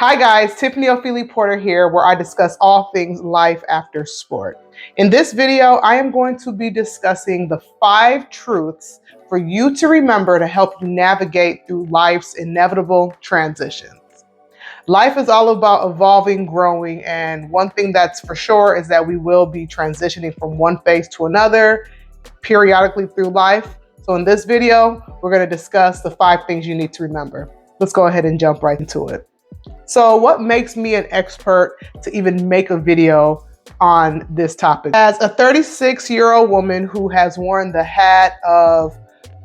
Hi guys, Tiffany Ofili Porter here, where I discuss all things life after sport. In this video, I am going to be discussing the 5 truths for you to remember to help you navigate through life's inevitable transitions. Life is all about evolving, growing, and one thing that's for sure is that we will be transitioning from one phase to another periodically through life. So in this video, we're going to discuss the 5 things you need to remember. Let's go ahead and jump right into it. So what makes me an expert to even make a video on this topic? As a 36-year-old woman who has worn the hat of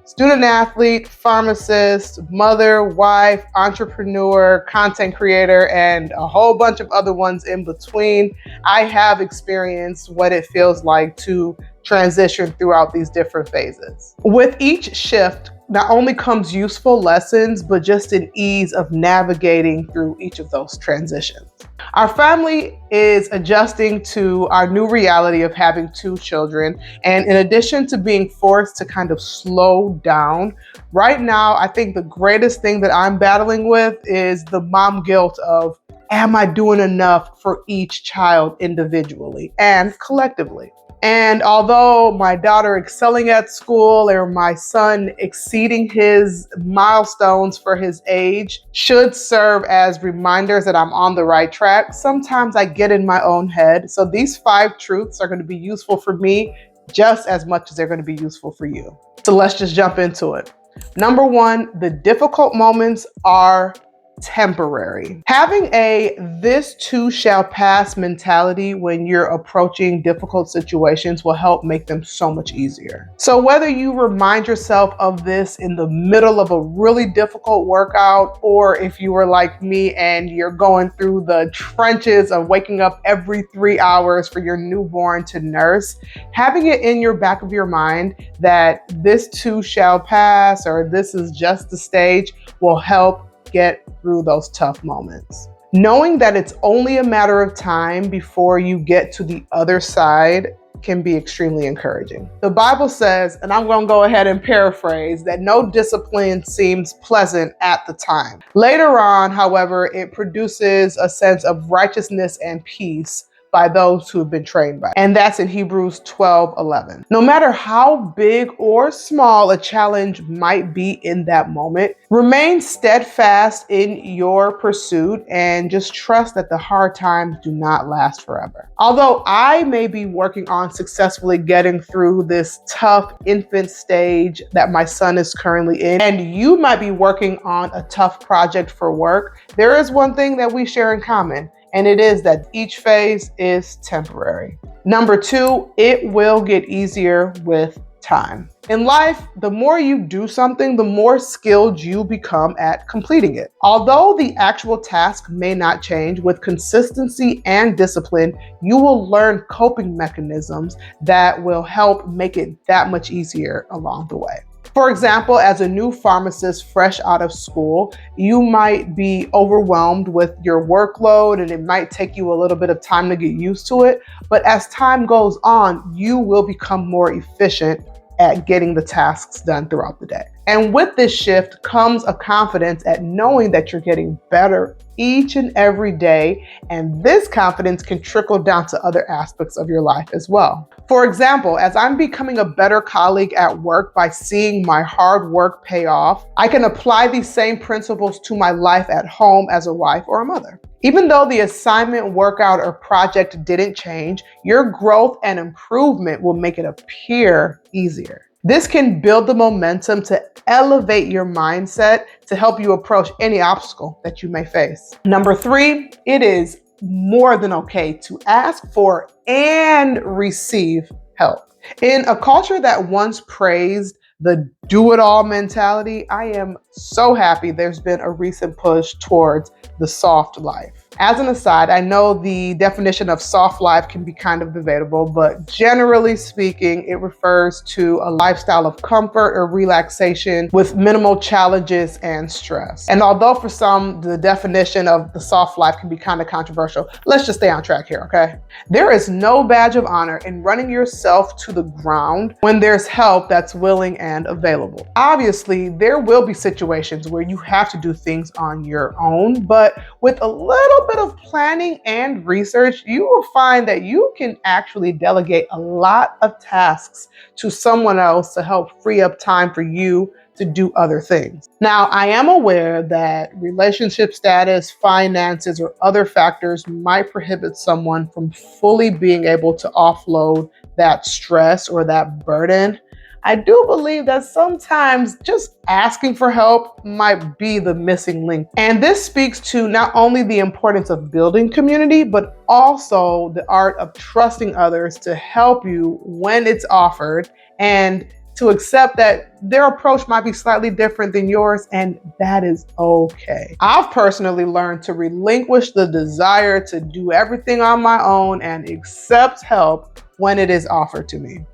student athlete, pharmacist, mother, wife, entrepreneur, content creator, and a whole bunch of other ones in between, I have experienced what it feels like to transition throughout these different phases. With each shift, not only comes useful lessons, but just an ease of navigating through each of those transitions. Our family is adjusting to our new reality of having 2 children. And in addition to being forced to kind of slow down, right now, I think the greatest thing that I'm battling with is the mom guilt of, am I doing enough for each child individually and collectively? And although my daughter excelling at school or my son exceeding his milestones for his age should serve as reminders that I'm on the right track, sometimes I get in my own head. So these 5 truths are going to be useful for me just as much as they're going to be useful for you. So let's just jump into it. Number 1, the difficult moments are temporary. Having a "this too shall pass" mentality when you're approaching difficult situations will help make them so much easier. So whether you remind yourself of this in the middle of a really difficult workout, or if you were like me and you're going through the trenches of waking up every 3 hours for your newborn to nurse, having it in your back of your mind that this too shall pass or this is just the stage will help get through those tough moments. Knowing that it's only a matter of time before you get to the other side can be extremely encouraging. The Bible says, and I'm going to go ahead and paraphrase, that no discipline seems pleasant at the time. Later on, however, it produces a sense of righteousness and peace by those who have been trained by it. And that's in Hebrews 12:11. No matter how big or small a challenge might be in that moment, remain steadfast in your pursuit and just trust that the hard times do not last forever. Although I may be working on successfully getting through this tough infant stage that my son is currently in, and you might be working on a tough project for work, there is one thing that we share in common. And it is that each phase is temporary. Number 2, it will get easier with time. In life, the more you do something, the more skilled you become at completing it. Although the actual task may not change, with consistency and discipline, you will learn coping mechanisms that will help make it that much easier along the way. For example, as a new pharmacist fresh out of school, you might be overwhelmed with your workload and it might take you a little bit of time to get used to it. But as time goes on, you will become more efficient at getting the tasks done throughout the day. And with this shift comes a confidence at knowing that you're getting better each and every day. And this confidence can trickle down to other aspects of your life as well. For example, as I'm becoming a better colleague at work by seeing my hard work pay off, I can apply these same principles to my life at home as a wife or a mother. Even though the assignment, workout, or project didn't change, your growth and improvement will make it appear easier. This can build the momentum to elevate your mindset to help you approach any obstacle that you may face. Number 3, it is more than okay to ask for and receive help. In a culture that once praised the do-it-all mentality, I am so happy there's been a recent push towards the soft life. As an aside, I know the definition of soft life can be kind of debatable, but generally speaking, it refers to a lifestyle of comfort or relaxation with minimal challenges and stress. And although for some, the definition of the soft life can be kind of controversial, let's just stay on track here, okay? There is no badge of honor in running yourself to the ground when there's help that's willing and available. Obviously, there will be situations where you have to do things on your own, but with a little bit of planning and research, you will find that you can actually delegate a lot of tasks to someone else to help free up time for you to do other things. Now, I am aware that relationship status, finances, or other factors might prohibit someone from fully being able to offload that stress or that burden. I do believe that sometimes just asking for help might be the missing link. And this speaks to not only the importance of building community, but also the art of trusting others to help you when it's offered, and to accept that their approach might be slightly different than yours, and that is okay. I've personally learned to relinquish the desire to do everything on my own and accept help when it is offered to me.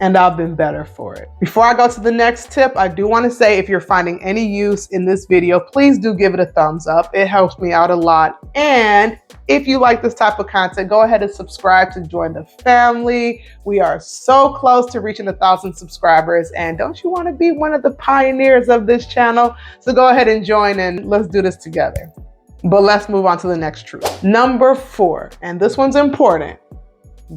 And I've been better for it. Before I go to the next tip, I do want to say if you're finding any use in this video, please do give it a thumbs up. It helps me out a lot. And if you like this type of content, go ahead and subscribe to join the family. We are so close to reaching 1,000 subscribers. And don't you want to be one of the pioneers of this channel? So go ahead and join and let's do this together. But let's move on to the next truth. Number 4, and this one's important.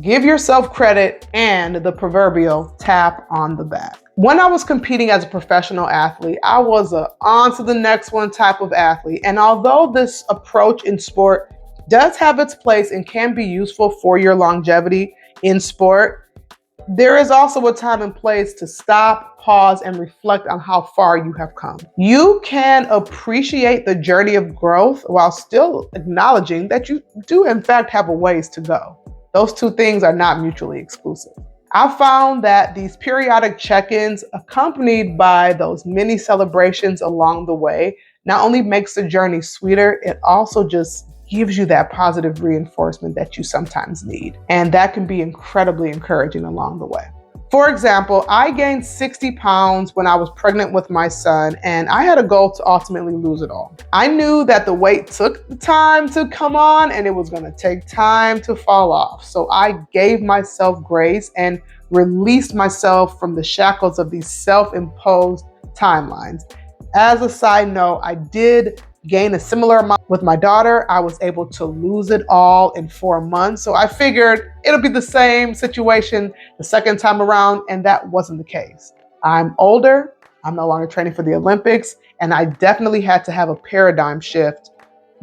Give yourself credit and the proverbial tap on the back. When I was competing as a professional athlete, I was a on to the next one type of athlete. And although this approach in sport does have its place and can be useful for your longevity in sport, there is also a time and place to stop, pause, and reflect on how far you have come. You can appreciate the journey of growth while still acknowledging that you do in fact have a ways to go. Those two things are not mutually exclusive. I found that these periodic check-ins accompanied by those mini celebrations along the way not only makes the journey sweeter, it also just gives you that positive reinforcement that you sometimes need. And that can be incredibly encouraging along the way. For example, I gained 60 pounds when I was pregnant with my son, and I had a goal to ultimately lose it all. I knew that the weight took the time to come on and it was going to take time to fall off. So I gave myself grace and released myself from the shackles of these self-imposed timelines. As a side note, I did gain a similar amount with my daughter. I was able to lose it all in 4 months. So I figured it'll be the same situation the second time around, and that wasn't the case. I'm older, I'm no longer training for the Olympics, and I definitely had to have a paradigm shift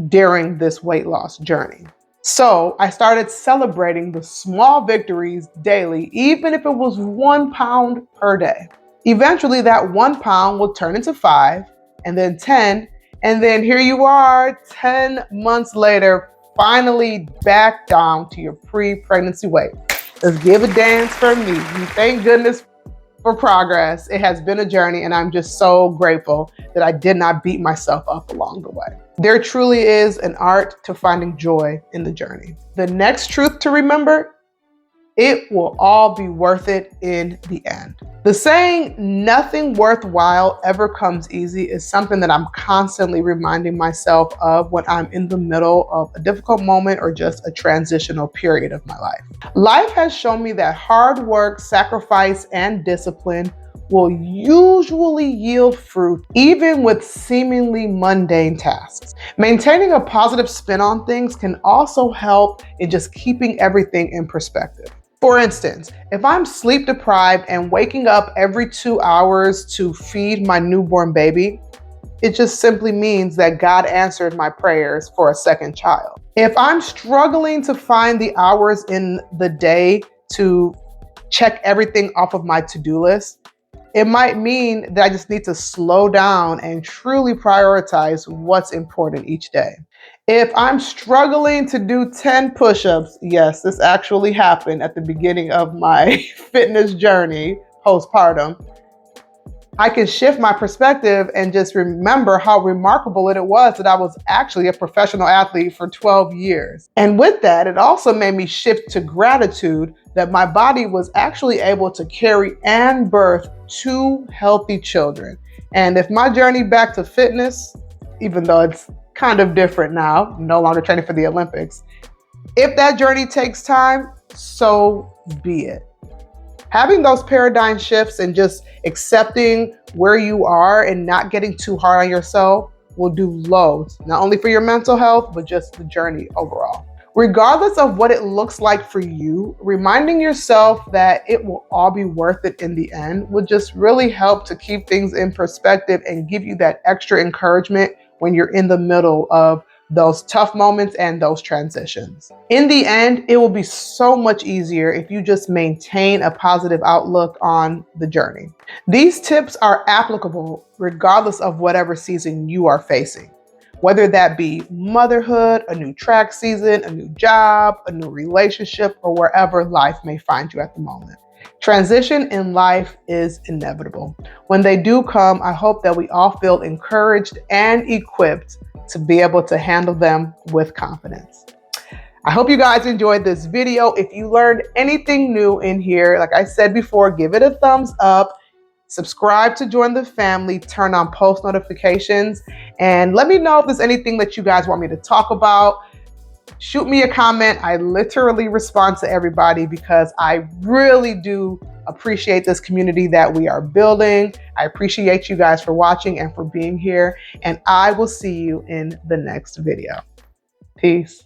during this weight loss journey. So I started celebrating the small victories daily, even if it was 1 pound per day. Eventually that 1 pound will turn into 5, and then 10, and then here you are 10 months later, finally back down to your pre-pregnancy weight. Let's give a dance for me. Thank goodness for progress. It has been a journey, and I'm just so grateful that I did not beat myself up along the way. There truly is an art to finding joy in the journey. The next truth to remember: it will all be worth it in the end. The saying, nothing worthwhile ever comes easy, is something that I'm constantly reminding myself of when I'm in the middle of a difficult moment or just a transitional period of my life. Life has shown me that hard work, sacrifice, and discipline will usually yield fruit, even with seemingly mundane tasks. Maintaining a positive spin on things can also help in just keeping everything in perspective. For instance, if I'm sleep deprived and waking up every 2 hours to feed my newborn baby, it just simply means that God answered my prayers for a second child. If I'm struggling to find the hours in the day to check everything off of my to-do list, it might mean that I just need to slow down and truly prioritize what's important each day. If I'm struggling to do 10 push-ups, yes, this actually happened at the beginning of my fitness journey postpartum, I can shift my perspective and just remember how remarkable it was that I was actually a professional athlete for 12 years. And with that, it also made me shift to gratitude that my body was actually able to carry and birth 2 healthy children. And if my journey back to fitness, even though it's kind of different now, no longer training for the Olympics, if that journey takes time, so be it. Having those paradigm shifts and just accepting where you are and not getting too hard on yourself will do loads, not only for your mental health, but just the journey overall. Regardless of what it looks like for you, reminding yourself that it will all be worth it in the end will just really help to keep things in perspective and give you that extra encouragement when you're in the middle of those tough moments and those transitions. In the end, it will be so much easier if you just maintain a positive outlook on the journey. These tips are applicable regardless of whatever season you are facing, whether that be motherhood, a new track season, a new job, a new relationship, or wherever life may find you at the moment. Transition in life is inevitable. When they do come, I hope that we all feel encouraged and equipped to be able to handle them with confidence. I hope you guys enjoyed this video. If you learned anything new in here, like I said before, give it a thumbs up, subscribe to join the family, turn on post notifications, and let me know if there's anything that you guys want me to talk about. Shoot me a comment. I literally respond to everybody because I really do appreciate this community that we are building. I appreciate you guys for watching and for being here, and I will see you in the next video. Peace.